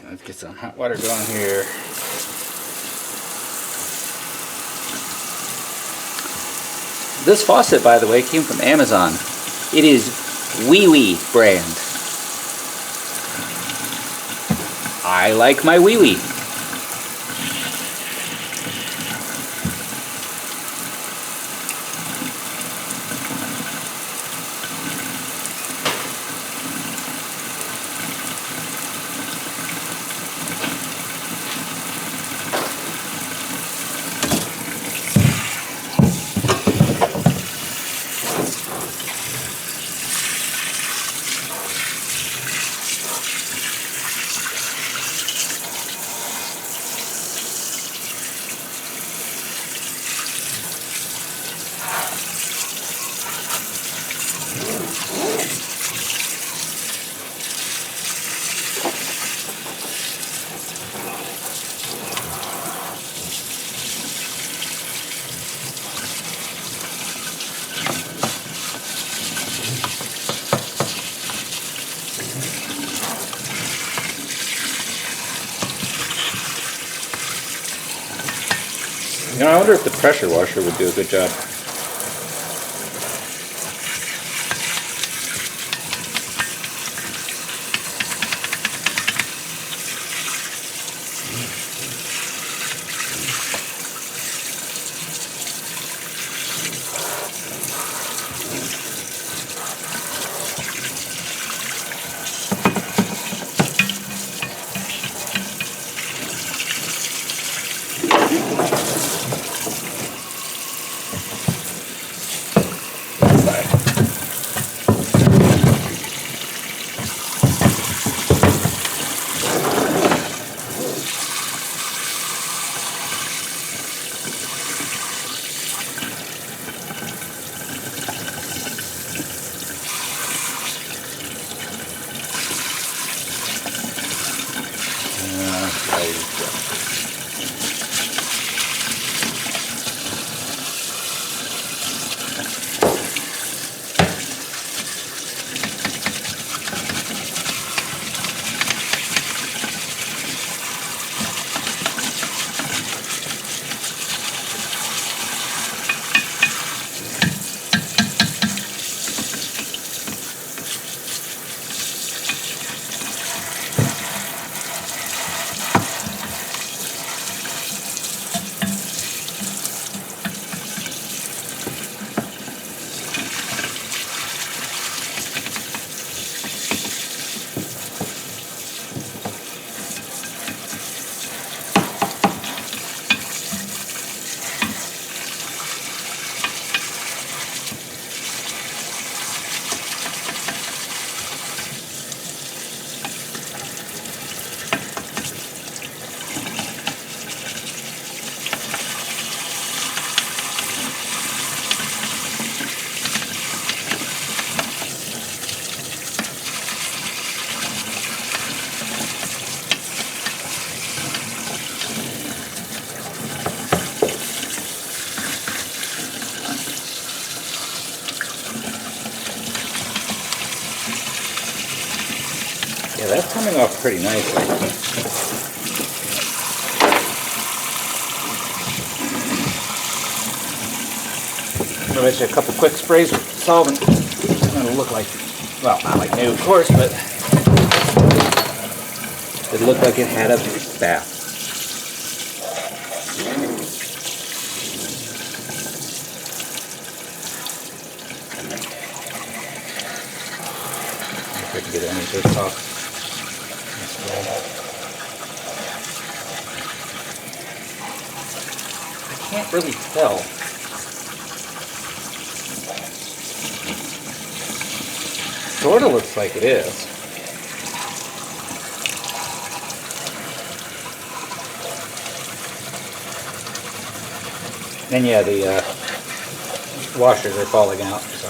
Let's get some hot water going here. This faucet, by the way, came from Amazon. It is Wee Wee brand. I like my Wee Wee. You know, I wonder if the pressure washer would do a good job. Yeah, that's coming off pretty nicely. So I bet you a couple quick sprays with solvent. It's going to look like, well, not like new, of course, but it looked like it had a bath. If I can get any of this off. I can't really tell. Sort of looks like it is. And yeah, the washers are falling out. So.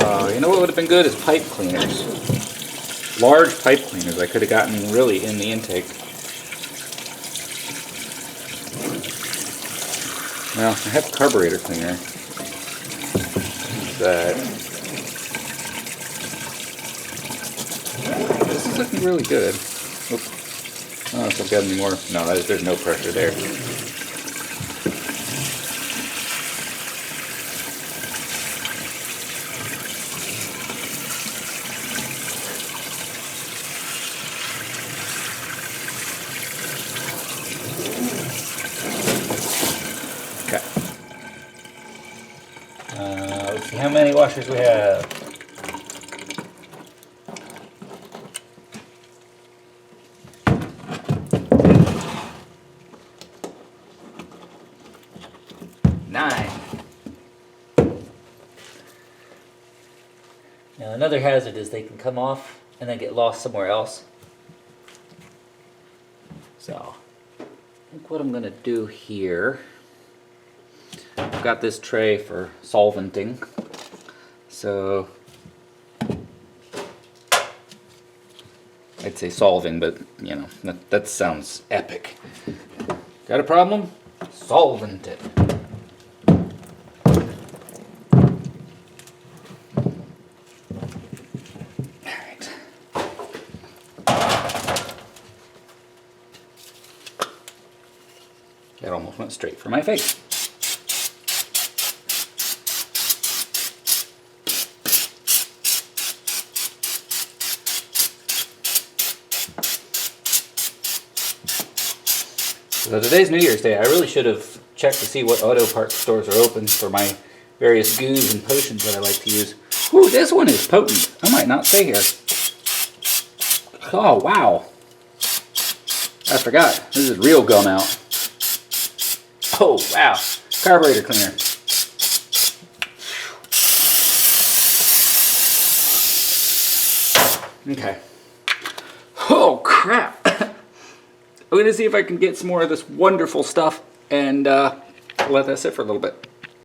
You know what would have been good is pipe cleaners. Large pipe cleaners I could have gotten really in the intake. Well, I have a carburetor cleaner. That this is looking really good. Oops. I don't know if I've got any more. No, there's no pressure there. Okay. Let's see how many washers we have. Now another hazard is they can come off and then get lost somewhere else. So I think what I'm going to do here, I've got this tray for solventing. So I'd say solving, but you know, that sounds epic. Got a problem? Solvent it. That almost went straight for my face. So today's New Year's Day. I really should have checked to see what auto parts stores are open for my various goos and potions that I like to use. Ooh, this one is potent. I might not stay here. Oh, wow. I forgot. This is real gum out. Oh, wow. Carburetor cleaner. Okay. Oh, crap. I'm going to see if I can get some more of this wonderful stuff and let that sit for a little bit.